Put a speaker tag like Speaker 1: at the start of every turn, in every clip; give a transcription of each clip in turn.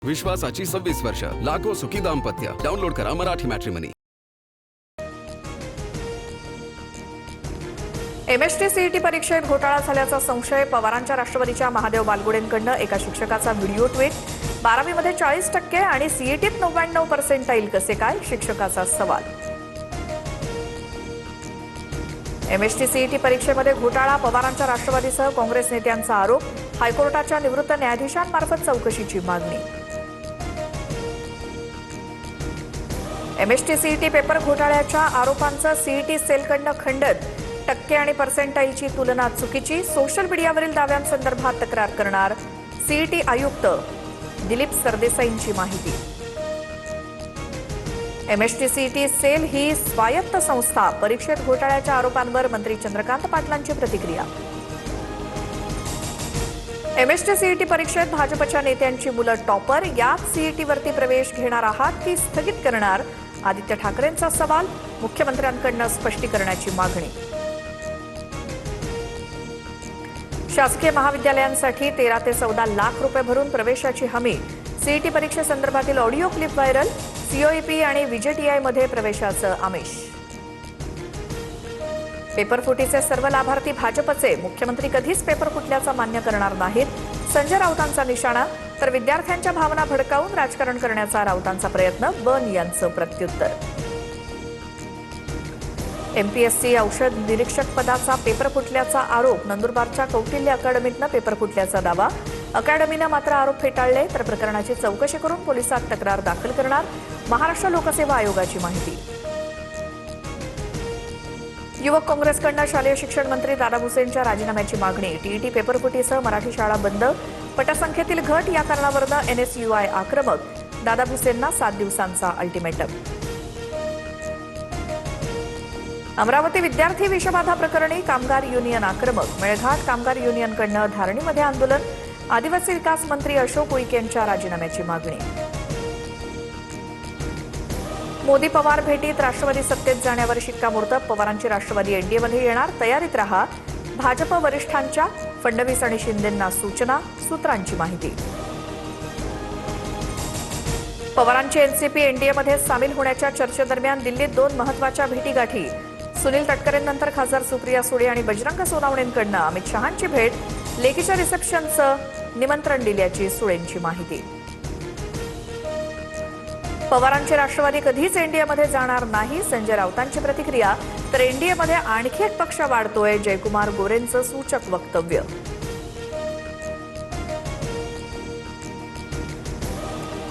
Speaker 1: विश्वासाची 26 वर्ष, लाखो सुखी दाम्पत्य. डाउनलोड करा मराठी मॅट्रिमनी.
Speaker 2: एमएसटी सीईटी परीक्षेत घोटाळा झाल्याचा संशय पवारांच्या राष्ट्रवादीच्या महादेव बालगुडेंकडून एका शिक्षकाचा व्हिडिओ ट्विट. 12वी मध्ये 40% आणि सीईटीत 99% कसे काय, शिक्षकाचा सवाल. एमएसटी सीईटी परीक्षेमध्ये घोटाळा, पवारांच्या राष्ट्रवादीसह काँग्रेस नेत्यांचा आरोप. हायकोर्टाच्या निवृत्त न्यायाधीशांमार्फत चौकशीची मागणी. एमएसटी सीईटी पेपर घोटाळ्याच्या आरोपांचं सीईटी सेलकडनं खंडन. टक्के आणि पर्सेंटाईलची तुलना चुकीची, सोशल मीडियावरील दाव्यांसंदर्भात तक्रार करणार. सीईटी आयुक्त दिलीप सरदेसाईंची माहिती. एमएसटी सीईटी सेल ही स्वायत्त संस्था. परीक्षेत घोटाळ्याच्या आरोपांवर मंत्री चंद्रकांत पाटलांची प्रतिक्रिया. एमएसटी सीईटी परीक्षेत भाजपच्या नेत्यांची मुलं टॉपर. याच सीईटीवरती प्रवेश घेणार आहात की स्थगित करणार, आदित्य ठाकरेंचा सवाल. मुख्यमंत्र्यांकडून स्पष्टीकरणाची मागणी. शासकीय महाविद्यालयांसाठी 13 ते 14 लाख रुपये भरून प्रवेशाची हमी. सीईटी परीक्षेसंदर्भातील ऑडिओ क्लिप व्हायरल. सीओईपी आणि व्हीजेटीआयमध्ये प्रवेशाचं आमिष. पेपर फुटीचे सर्व लाभार्थी भाजपचे. मुख्यमंत्री कधीच पेपर फुटल्याचं मान्य करणार नाहीत, संजय राऊतांचा निशाणा. तर विद्यार्थ्यांच्या भावना भडकावून राजकारण करण्याचा राऊतांचा प्रयत्न. बन यांचं प्रत्युत्तर. एमपीएससी औषध निरीक्षक पदाचा पेपर फुटल्याचा आरोप. नंदुरबारच्या कौटिल्य अकादमीतनं पेपर फुटल्याचा दावा. अकादमीनं मात्र आरोप फेटाळले. तर प्रकरणाची चौकशी करून पोलिसात तक्रार दाखल करणार. महाराष्ट्र लोकसेवा आयोगाची माहिती. युवक काँग्रेसकडून शालेय शिक्षण मंत्री दादा भुसेंच्या राजीनाम्याची मागणी. टीईटी पेपरफुटीसह मराठी शाळा बंद. पटसंख्येतील घट या कारणावरून एनएसयूआय आक्रमक. दादा भुसेंना 7 दिवसांचा अल्टिमेटम. अमरावती विद्यार्थी विषबाधा प्रकरणी कामगार युनियन आक्रमक. मेळघाट कामगार युनियनकडून धारणीमध्ये आंदोलन. आदिवासी विकास मंत्री अशोक उईके यांच्या राजीनाम्याची मागणी. मोदी पवार भेटीत राष्ट्रवादी सत्तेत जाण्यावर शिक्कामोर्तब. पवारांची राष्ट्रवादी एनडीएमध्ये येणार, तयारीत रहा. भाजप वरिष्ठांच्या फडणवीस आणि शिंदेंना सूचना. सूत्रांची माहिती. पवारांची एनसीपी एनडीएमध्ये सामील होण्याच्या चर्चेदरम्यान दिल्लीत 2 महत्वाच्या भेटीगाठी. सुनील तटकरेंनंतर खासदार सुप्रिया सुळे आणि बजरंग सोनवणेंकडून अमित शहांची भेट. लेकीच्या रिसेप्शनचं निमंत्रण दिल्याची सुळेंची माहिती. पवारांची राष्ट्रवादी कधीच एनडीएमध्ये जाणार नाही, संजय राऊतांची प्रतिक्रिया. तर एनडीएमध्ये आणखी एक पक्ष वाढतोय, जयकुमार गोरेंचं सूचक वक्तव्य.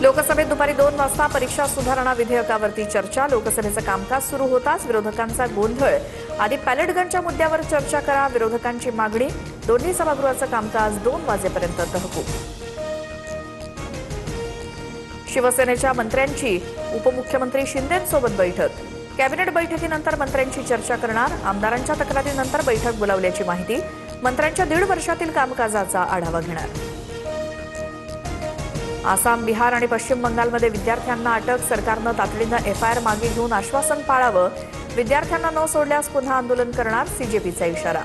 Speaker 2: लोकसभेत दुपारी 2 वाजता परीक्षा सुधारणा विधेयकावरती चर्चा. लोकसभेचं कामकाज सुरू होताच विरोधकांचा गोंधळ. आधी पॅलेट गनच्या मुद्द्यावर चर्चा करा, विरोधकांची मागणी. दोन्ही सभागृहाचं कामकाज 2 वाजेपर्यंत तहकूब. शिवसेनेच्या मंत्र्यांची उपमुख्यमंत्री शिंदेंसोबत बैठक. कॅबिनेट बैठकीनंतर मंत्र्यांची चर्चा करणार. आमदारांच्या तक्रारीनंतर बैठक बोलावल्याची माहिती. मंत्र्यांच्या 1.5 वर्षातील कामकाजाचा आढावा घेणार. आसाम, बिहार आणि पश्चिम बंगालमध्ये विद्यार्थ्यांना अटक. सरकारनं तातडीनं एफआयआर मागे घेऊन आश्वासन पाळावं. विद्यार्थ्यांना न सोडल्यास पुन्हा आंदोलन करणार, सीजेपीचा इशारा.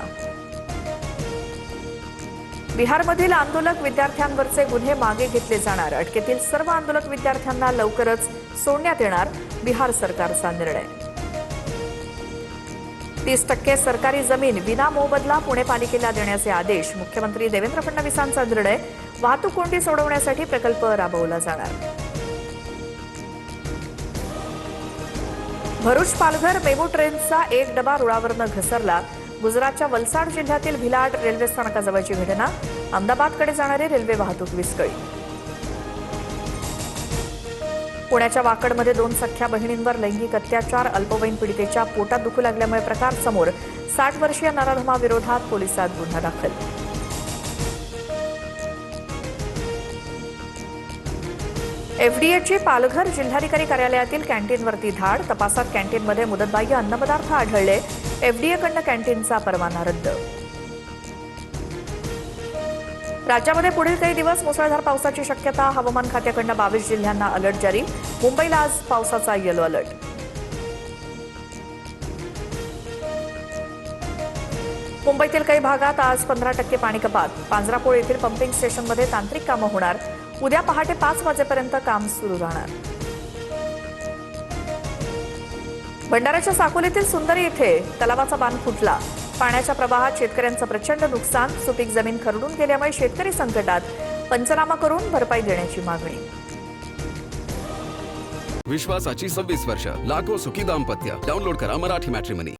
Speaker 2: बिहारमधील आंदोलक विद्यार्थ्यांवरचे गुन्हे मागे घेतले जाणार. अटकेतील सर्व आंदोलक विद्यार्थ्यांना लवकरच सोडण्यात येणार, बिहार सरकारचा निर्णय. 30% सरकारी जमीन विना मोबदला पुणे पालिकेला देण्याचे आदेश. मुख्यमंत्री देवेंद्र फडणवीसांचा निर्णय. वाहतूक कोंडी सोडवण्यासाठी प्रकल्प राबवला जाणार. भरूच पालघर मेमू ट्रेनचा एक डबा रुळावरनं घसरला. गुजरातच्या वलसाड जिल्ह्यातील भिलाड रेल्वे स्थानकाजवळची घटना. अहमदाबादकडे जाणारी रेल्वे वाहतूक विस्कळीत. पुण्याच्या वाकडमध्ये 2 सख्ख्या बहिणींवर लैंगिक अत्याचार. अल्पवयीन पीडितेच्या पोटात दुखू लागल्यामुळे प्रकार समोर. 60 वर्षीय नराधमाविरोधात पोलिसात गुन्हा दाखल. एफडीएची पालघर जिल्हाधिकारी कार्यालयातील कॅन्टीनवरती धाड. तपासात कॅन्टीनमध्ये मुदतबाह्य अन्नपदार्थ आढळले. एफडीएकडनं कॅन्टीनचा परवाना रद्द. राज्यामध्ये पुढील काही दिवस मुसळधार पावसाची शक्यता. हवामान खात्याकडनं 22 जिल्ह्यांना अलर्ट जारी. मुंबईला आज पावसाचा येलो अलर्ट. मुंबईतील काही भागात आज 15% पाणी कपात. पांजरापोळ येथील पंपिंग स्टेशनमध्ये तांत्रिक कामं होणार. उद्या पहाटे 5 वाजेपर्यंत काम सुरू राहणार. भंडाऱ्याच्या साकोलीतील सुंदरी येथे तलावाचा बांध फुटला. पाण्याच्या प्रवाहात शेतकऱ्यांचं प्रचंड नुकसान. सुपीक जमीन खरडून गेल्यामुळे शेतकरी संकटात. पंचनामा करून भरपाई देण्याची मागणी.
Speaker 1: विश्वासाची 26 वर्ष, लाखो सुखी दाम्पत्य. डाउनलोड करा मराठी मॅट्रिमनी.